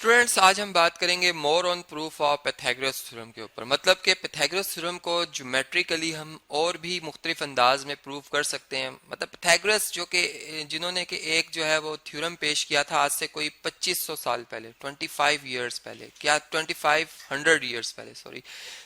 Students, आज हम बात करेंगे more on proof of pythagoras theorem के ऊपर। मतलब कि pythagoras थ्योरम को ज्योमेट्रिकली हम और भी मुख्तलिफ अंदाज में प्रूव कर सकते हैं। मतलब pythagoras जो कि जिन्होंने कि एक जो है वो थ्योरम पेश किया था आज से कोई 2500 साल पहले, 25 ईयर्स पहले, क्या 2500 ईयर्स पहले, सॉरी।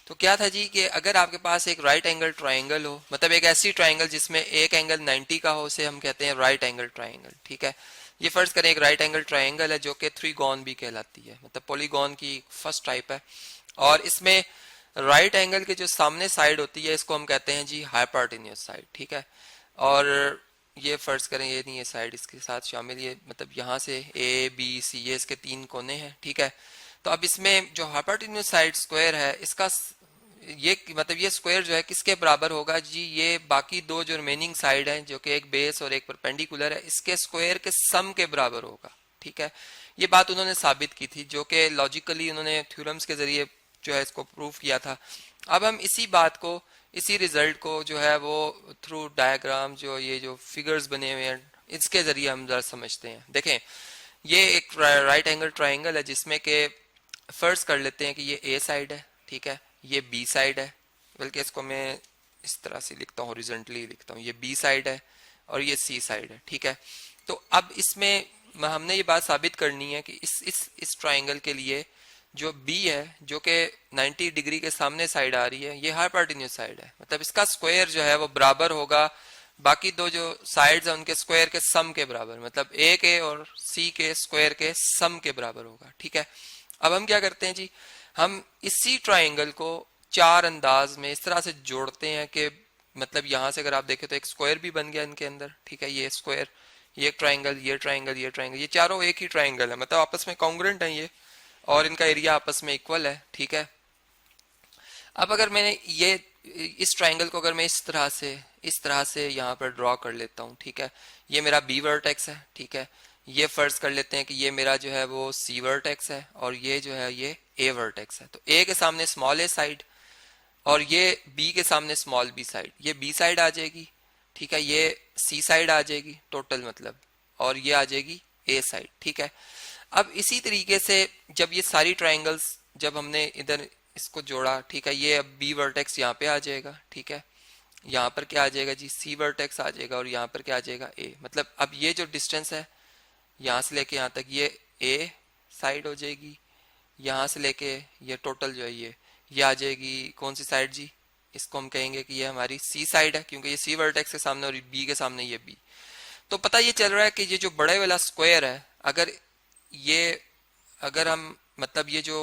तो क्या था जी कि अगर आपके पास एक राइट एंगल ट्राइंगल हो, मतलब एक ऐसी ट्राइंगल जिसमें एक एंगल 90 का हो, उसे हम कहते हैं राइट एंगल ट्राइंगल। ठीक है, ये फर्ज करें एक राइट एंगल ट्राइंगल है जो कि थ्रीगोन भी कहलाती है, मतलब पॉलीगॉन की फर्स्ट टाइप है। और इसमें राइट एंगल के जो सामने साइड होती है इसको हम कहते हैं जी हाइपोटेन्यूज साइड। ठीक है, और ये फर्ज करें ये नहीं, ये साइड इसके साथ शामिल, ये मतलब यहाँ से ए बी सी ये इसके तीन कोने हैं। ठीक है, तो अब इसमें जो हाइपोटेन्यूज साइड स्क्वायर है इसका ये मतलब ये स्क्वायर जो है किसके बराबर होगा जी, ये बाकी दो जो रिमेनिंग साइड हैं जो कि एक बेस और एक परपेंडिकुलर है, इसके स्क्वायर के सम के बराबर होगा। ठीक है, ये बात उन्होंने साबित की थी जो कि लॉजिकली उन्होंने थ्योरम्स के जरिए जो है इसको प्रूव किया था। अब हम इसी बात को, इसी रिजल्ट को जो है वो थ्रू डायग्राम, जो ये जो फिगर्स बने हुए हैं इसके जरिए हम जरा समझते हैं। देखें, ये एक राइट एंगल ट्राइंगल है जिसमें कि फर्ज कर लेते हैं कि ये ए साइड है। ठीक है, ये बी साइड है, बल्कि इसको मैं इस तरह से लिखता हूँ, हॉरिजॉन्टली लिखता हूँ, ये बी साइड है और ये सी साइड है। ठीक है, तो अब इसमें हमने ये बात साबित करनी है कि इस ट्राइंगल के लिए जो बी है जो कि 90 डिग्री के सामने साइड आ रही है, ये हाइपोटेन्यूज साइड है। मतलब इसका स्क्वायर जो है वो बराबर होगा बाकी दो जो साइड्स हैं उनके स्क्वायर के सम के बराबर, मतलब ए के और सी के स्क्वायर के सम के बराबर होगा। ठीक है, अब हम क्या करते हैं जी, हम इसी ट्राइंगल को चार अंदाज में इस तरह से जोड़ते हैं कि मतलब यहां से अगर आप देखें तो एक स्क्वायर भी बन गया इनके अंदर। ठीक है, ये स्क्वायर, ये ट्राइंगल, ये ट्राइंगल, ये ट्राइंगल, ये चारों एक ही ट्राइंगल है, मतलब आपस में कॉन्ग्रुएंट है ये, और इनका एरिया आपस में इक्वल है। ठीक है, अब अगर मैंने ये इस ट्राइंगल को अगर मैं इस तरह से यहाँ पर ड्रॉ कर लेता हूँ। ठीक है, ये मेरा बी वर्टेक्स है। ठीक है, ये फर्ज कर लेते हैं कि ये मेरा जो है वो सी वर्टेक्स है और ये जो है ये ए वर्टेक्स है। तो ए के सामने स्मॉल ए साइड और ये बी के सामने स्मॉल बी साइड, ये बी साइड आ जाएगी। ठीक है, ये सी साइड आ जाएगी टोटल मतलब, और ये आ जाएगी ए साइड। ठीक है, अब इसी तरीके से जब ये सारी ट्राइंगल्स जब हमने इधर इसको जोड़ा, ठीक है, ये अब बी वर्टेक्स यहाँ पे आ जाएगा। ठीक है, यहाँ पर क्या आ जाएगा जी, सी वर्टेक्स आ जाएगा और यहाँ पर क्या आ जाएगा ए। मतलब अब ये जो डिस्टेंस है यहाँ से लेके यहाँ तक ये ए साइड हो जाएगी, यहाँ से लेके ये टोटल जो है ये आ जाएगी कौन सी साइड जी, इसको हम कहेंगे कि ये हमारी सी साइड है, क्योंकि ये सी वर्टेक्स के सामने और बी के सामने ये बी। तो पता ये चल रहा है कि ये जो बड़े वाला स्क्वायर है, अगर हम मतलब ये जो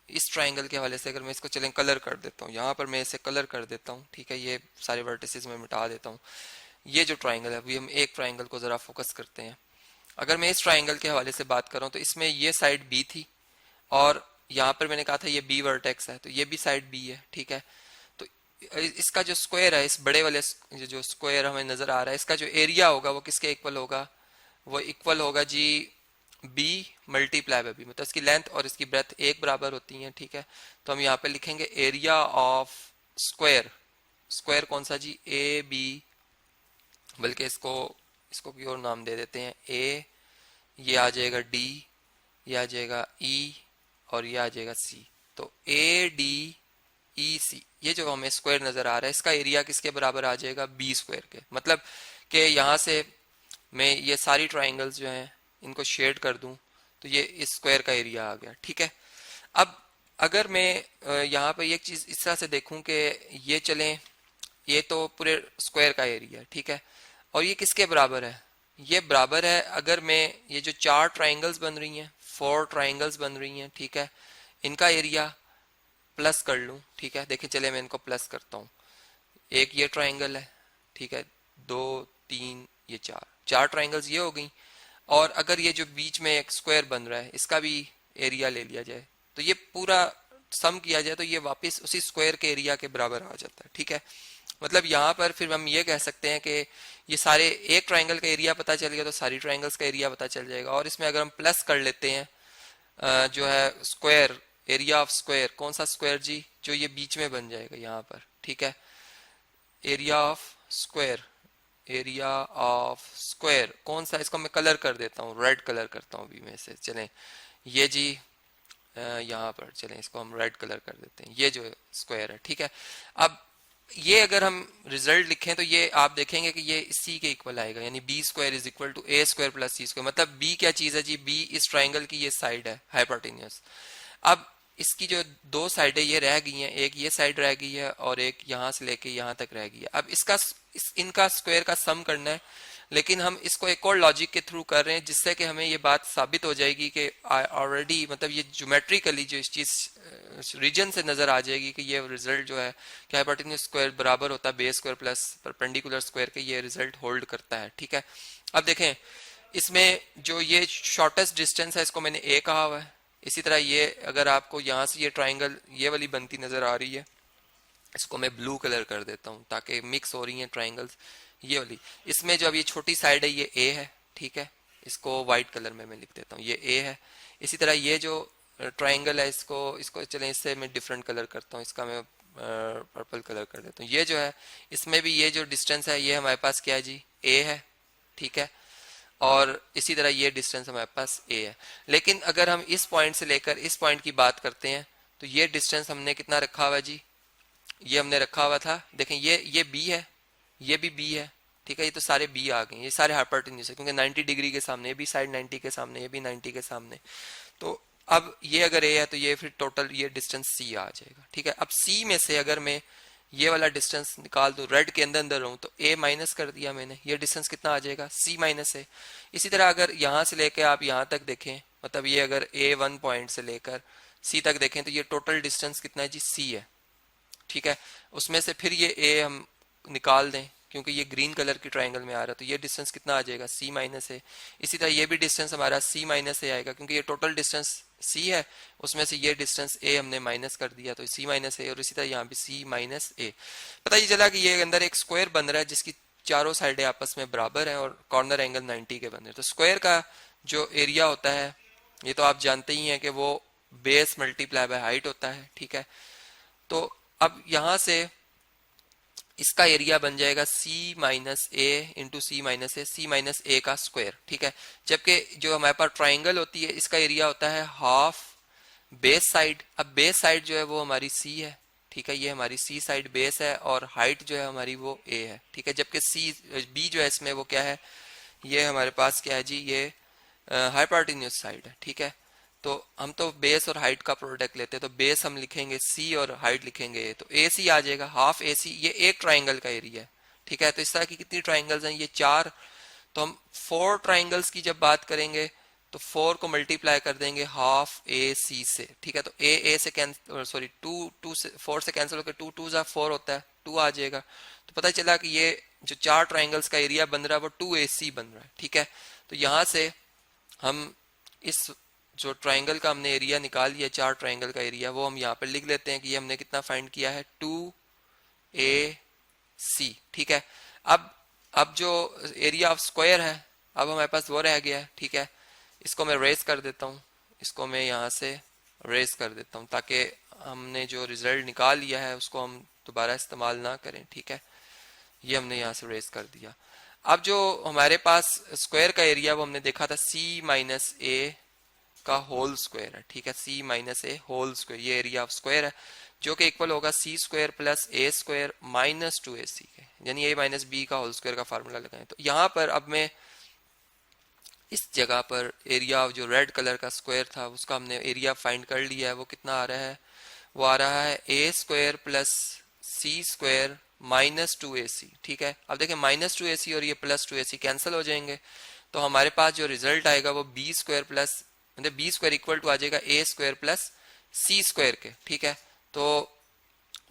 इस ट्राइंगल के हवाले से अगर मैं इसको चलें कलर कर देता हूँ, यहाँ पर मैं इसे कलर कर देता हूँ। ठीक है, ये सारे वर्टिसेस में मिटा देता हूँ। ये जो ट्राइंगल है, अभी हम एक ट्राइंगल को जरा फोकस करते हैं। अगर मैं इस ट्राइंगल के हवाले से बात करूँ तो इसमें ये साइड बी थी और यहाँ पर मैंने कहा था ये बी वर्टेक्स है, तो ये भी साइड बी है। ठीक है, तो इसका जो स्क्वायर है, इस बड़े वाले जो स्क्वायर हमें नजर आ रहा है, इसका जो एरिया होगा वो किसके इक्वल होगा, वो इक्वल होगा G B multiply by B, मतलब इसकी लेंथ और इसकी ब्रेथ एक बराबर होती है। ठीक है, तो हम यहाँ पे लिखेंगे एरिया ऑफ स्क्वायर, स्क्वायर कौन सा जी, ए बी, बल्कि इसको इसको कोई और नाम दे देते हैं, ए, ये आ जाएगा डी, ये आ जाएगा ई और ये आ जाएगा सी। तो ए डी ई सी, ये जो हमें स्क्वायर नजर आ रहा है इसका एरिया किसके बराबर आ जाएगा, बी स्क्वायर के। मतलब कि यहाँ से मैं ये सारी ट्राइंगल्स जो हैं इनको शेड कर दूं तो ये इस स्क्वायर का एरिया आ गया। ठीक है, अब अगर मैं यहाँ पे एक चीज इस तरह से देखूं कि ये चलें, ये तो पूरे स्क्वायर का एरिया। ठीक है, और ये किसके बराबर है, ये बराबर है, अगर मैं ये जो चार ट्राइंगल्स बन रही हैं, 4 ट्राइंगल्स बन रही हैं, ठीक है, इनका एरिया प्लस कर लूं। ठीक है, देखिए चले मैं इनको प्लस करता हूँ। एक ये ट्राइंगल है, ठीक है, 2 3 ये चार ट्राइंगल्स ये हो गई, और अगर ये जो बीच में एक स्क्वायर बन रहा है इसका भी एरिया ले लिया जाए तो ये पूरा सम किया जाए तो ये वापस उसी स्क्वायर के एरिया के बराबर आ जाता है। ठीक है, मतलब यहाँ पर फिर हम ये कह सकते हैं कि ये सारे एक ट्राइंगल का एरिया पता चल गया तो सारी ट्राइंगल्स का एरिया पता चल जाएगा। और इसमें अगर हम प्लस कर लेते हैं जो है स्क्वायर, एरिया ऑफ स्क्वायर, कौन सा स्क्वायर जी, जो ये बीच में बन जाएगा यहाँ पर। ठीक है, area of square, area of square कौन सा, इसको मैं कलर कर देता हूँ, रेड कलर करता हूँ अभी में से। चलें ये जी यहाँ पर चलें इसको हम रेड कलर कर देते हैं, ये जो स्क्वायर है, ठीक है। अब ये अगर हम रिजल्ट लिखें तो ये आप देखेंगे कि ये सी के इक्वल आएगा, यानी B square is equal to A square plus C square. मतलब बी क्या चीज है जी, बी इस ट्राइंगल की ये साइड है हाइपोटेन्यूस। अब इसकी जो दो साइडें ये रह गई हैं, एक ये साइड रह गई है और एक यहाँ से लेके यहाँ तक रह गई है। अब इनका स्क्वायर का सम करना है, लेकिन हम इसको एक और लॉजिक के थ्रू कर रहे हैं जिससे कि हमें ये बात साबित हो जाएगी कि ऑलरेडी मतलब ये ज्योमेट्रिकली जो इस चीज रीजन से नजर आ जाएगी कि ये रिजल्ट जो है कि हाइपोटेन्यूस स्क्वायर बराबर होता है base square plus perpendicular square के, ये रिजल्ट होल्ड करता है, ठीक है। अब देखें इसमें जो ये शॉर्टेस्ट डिस्टेंस है इसको मैंने ए कहा हुआ है। इसी तरह ये अगर आपको यहाँ से ये ट्राइंगल ये वाली बनती नजर आ रही है, इसको मैं ब्लू कलर कर देता हूँ ताकि मिक्स हो रही हैं ट्राइंगल्स, ये वाली। इसमें जो अब ये छोटी साइड है ये ए है, ठीक है, इसको व्हाइट कलर में मैं लिख देता हूँ, ये ए है। इसी तरह ये जो ट्राइंगल है इसको इसको चलें इससे मैं डिफरेंट कलर करता हूँ, इसका मैं पर्पल कलर कर देता हूँ। ये जो है इसमें भी ये जो डिस्टेंस है ये हमारे पास क्या है जी, ए है, ठीक है। और इसी तरह ये डिस्टेंस हमारे पास ए है। लेकिन अगर हम इस पॉइंट से लेकर इस पॉइंट की बात करते हैं तो ये डिस्टेंस हमने कितना रखा हुआ जी, ये हमने रखा हुआ था, देखें ये बी है, ये भी बी है, ठीक है। ये तो सारे बी आ गए, ये सारे हाइपोटेन्यूज है क्योंकि 90 डिग्री के सामने, ये भी साइड 90 के सामने, ये भी 90 के सामने। तो अब ये अगर ए है तो ये फिर टोटल ये डिस्टेंस सी आ जाएगा, ठीक है। अब सी में से अगर मैं ये वाला डिस्टेंस निकाल दूं, रेड के अंदर अंदर रहूं, तो ए माइनस कर दिया मैंने, ये डिस्टेंस कितना आ जाएगा, सी माइनस है। इसी तरह अगर यहाँ से लेकर आप यहाँ तक देखें, मतलब ये अगर ए 1 पॉइंट से लेकर सी तक देखें तो ये टोटल डिस्टेंस कितना है जी, सी है, ठीक है। उसमें से फिर ये ए हम निकाल दें क्योंकि ये ग्रीन कलर की ट्राइंगल में आ रहा है, तो ये डिस्टेंस कितना आ जाएगा, सी माइनस है। इसी तरह ये भी डिस्टेंस हमारा सी माइनस ए आएगा क्योंकि ये टोटल डिस्टेंस सी है, उसमें से ये डिस्टेंस ए हमने माइनस कर दिया तो सी माइनस ए, और इसी तरह यहाँ भी सी माइनस ए। पता ये चला कि ये अंदर एक स्क्वायर बन रहा है जिसकी चारों साइडें आपस में बराबर हैं और कॉर्नर एंगल 90 के बन रहे हैं। तो स्क्वायर का जो एरिया होता है ये तो आप जानते ही हैं कि वो बेस मल्टीप्लाई बाय हाइट होता है, ठीक है। तो अब यहां से इसका एरिया बन जाएगा सी माइनस ए इंटू सी माइनस ए, सी माइनस ए का स्क्वायर, ठीक है। जबकि जो हमारे पास ट्राइंगल होती है इसका एरिया होता है हाफ बेस साइड। अब बेस साइड जो है वो हमारी सी है, ठीक है, ये हमारी सी साइड बेस है और हाइट जो है हमारी वो ए है, ठीक है। जबकि सी बी जो है इसमें वो क्या है, ये हमारे पास क्या है जी, ये हाइपोटेन्यूज साइड है, ठीक है। तो हम तो बेस और हाइट का प्रोडक्ट लेते हैं, तो बेस हम लिखेंगे सी और हाइट लिखेंगे ए, तो ए सी आ जाएगा, हाफ ए सी, ये एक ट्राइंगल का एरिया है, ठीक है। तो इस तरह की कितनी ट्राइंगल्स हैं, ये 4। तो हम 4 ट्राइंगल्स की जब बात करेंगे तो 4 को मल्टीप्लाई कर देंगे हाफ ए सी से, ठीक है। तो ए से कैंसिल, सॉरी 2 से 4 से कैंसिल होकर 2 2 4 होता है, 2 आ जाएगा। तो पता चला कि ये जो 4 ट्राइंगल्स का एरिया बन रहा है वो 2AC बन रहा है, ठीक है। तो यहाँ से हम इस जो ट्राइंगल का हमने एरिया निकाल लिया, 4 ट्राइंगल का एरिया, वो हम यहाँ पर लिख लेते हैं कि ये हमने कितना फाइंड किया है, 2AC, ठीक है। अब जो एरिया ऑफ स्क्वायर है अब हमारे पास वो रह गया है, ठीक है। इसको मैं रेस कर देता हूँ, इसको मैं यहाँ से रेस कर देता हूँ ताकि हमने जो रिजल्ट निकाल लिया है उसको हम दोबारा इस्तेमाल ना करें, ठीक है। ये हमने यहाँ से रेस कर दिया। अब जो हमारे पास स्क्वायर का एरिया वो हमने देखा था सी माइनस ए का होल स्क्वायर है, ठीक है, सी माइनस ए होल स्क्वायर, ये एरिया ऑफ स्क्वायर है जो कि इक्वल होगा सी स्क्वायर प्लस ए स्क्वायर माइनस 2AC के, यानी ए माइनस बी का होल स्क्वायर का फार्मूला लगाएं। तो यहाँ पर अब मैं इस जगह पर एरिया ऑफ जो रेड कलर का स्क्वायर था उसका हमने एरिया फाइंड कर लिया है, वो कितना आ रहा है, वो आ रहा है ए square plus C square minus 2AC, ठीक है। अब देखें माइनस 2AC और ये प्लस 2AC कैंसिल हो जाएंगे, तो हमारे पास जो रिजल्ट आएगा वो बी स्क्वायर प्लस, मतलब बी स्क्वायर इक्वल टू आ जाएगा ए स्क्वायर प्लस सी स्क्वायर के, ठीक है। तो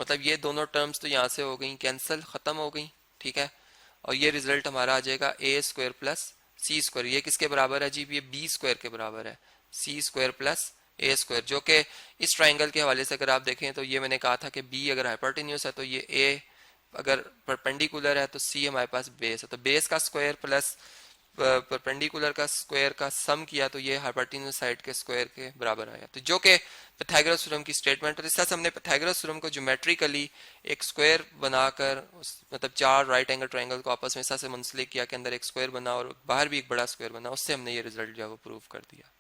मतलब ये दोनों टर्म्स तो यहाँ से हो गई कैंसिल, खत्म हो गई, ठीक है। और ये रिजल्ट हमारा आ जाएगा ए स्क्वायर प्लस सी स्क्वायर, ये किसके बराबर है जी, ये बी स्क्वायर के बराबर है, सी स्क्वायर प्लस ए स्क्वायर, जो कि इस ट्राइंगल के हवाले से अगर आप देखें तो ये मैंने कहा था कि बी अगर हाइपोटेन्यूस है तो ये ए अगर परपेंडिकुलर है तो सी हमारे पास बेस है, तो बेस का स्क्वायर प्लस परपेंडिकुलर का स्क्वायर का सम किया तो ये हाइपोटेन्यूज साइड के स्क्वायर के बराबर आया, तो जो कि पाइथागोरस थ्योरम की स्टेटमेंट। और इस तरह से हमने पाइथागोरस थ्योरम को ज्योमेट्रिकली एक स्क्वायर बनाकर मतलब चार राइट एंगल ट्रायंगल को आपस में ऐसा से मुंसलिक किया कि अंदर एक स्क्वायर बना और बाहर भी एक बड़ा स्क्वायर बना, उससे हमने ये रिजल्ट जो है वो प्रूव कर दिया।